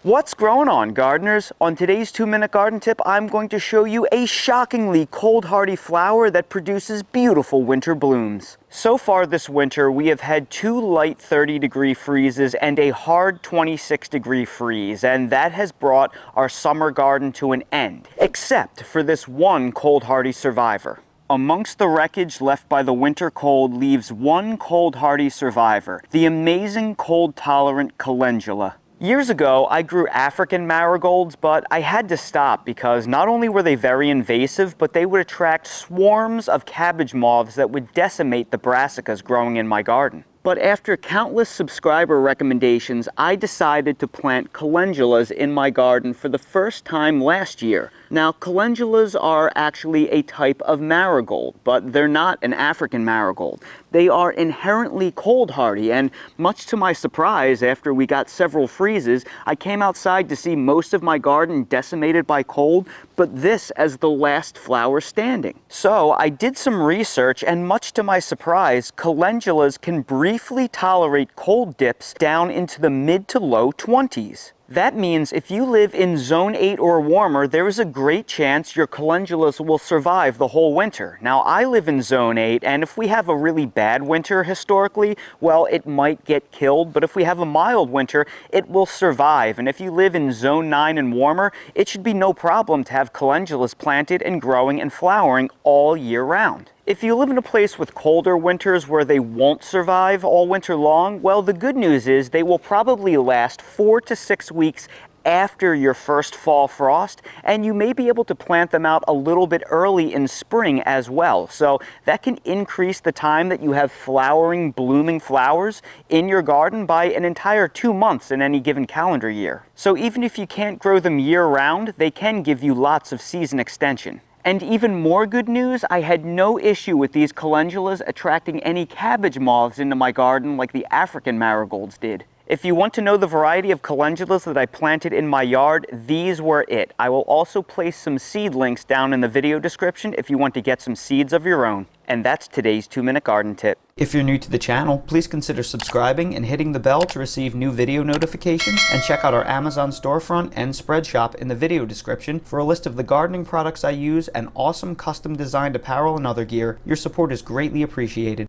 What's growing on, gardeners? On today's 2-minute garden tip, I'm going to show you a shockingly cold-hardy flower that produces beautiful winter blooms. So far this winter, we have had 2 light 30-degree freezes and a hard 26-degree freeze, and that has brought our summer garden to an end, except for this one cold-hardy survivor. Amongst the wreckage left by the winter cold leaves one cold-hardy survivor, the amazing cold-tolerant calendula. Years ago, I grew African marigolds, but I had to stop because not only were they very invasive, but they would attract swarms of cabbage moths that would decimate the brassicas growing in my garden. But after countless subscriber recommendations, I decided to plant calendulas in my garden for the first time last year. Now, calendulas are actually a type of marigold, but they're not an African marigold. They are inherently cold hardy, and much to my surprise, after we got several freezes, I came outside to see most of my garden decimated by cold, but this as the last flower standing. So I did some research, and much to my surprise, calendulas can briefly tolerate cold dips down into the mid to low 20s. That means if you live in zone 8 or warmer, there is a great chance your calendulas will survive the whole winter. Now, I live in zone 8, and if we have a really bad winter historically, well, it might get killed, but if we have a mild winter, it will survive. And if you live in zone 9 and warmer, it should be no problem to have calendulas planted and growing and flowering all year round. If you live in a place with colder winters where they won't survive all winter long, well, the good news is they will probably last 4 to 6 weeks after your first fall frost, and you may be able to plant them out a little bit early in spring as well. So that can increase the time that you have flowering, blooming flowers in your garden by an entire 2 months in any given calendar year. So even if you can't grow them year-round, they can give you lots of season extension. And even more good news, I had no issue with these calendulas attracting any cabbage moths into my garden like the African marigolds did. If you want to know the variety of calendulas that I planted in my yard, these were it. I will also place some seed links down in the video description if you want to get some seeds of your own. And that's today's 2-minute garden tip. If you're new to the channel, please consider subscribing and hitting the bell to receive new video notifications, and check out our Amazon storefront and spread shop in the video description for a list of the gardening products I use and awesome custom designed apparel and other gear. Your support is greatly appreciated.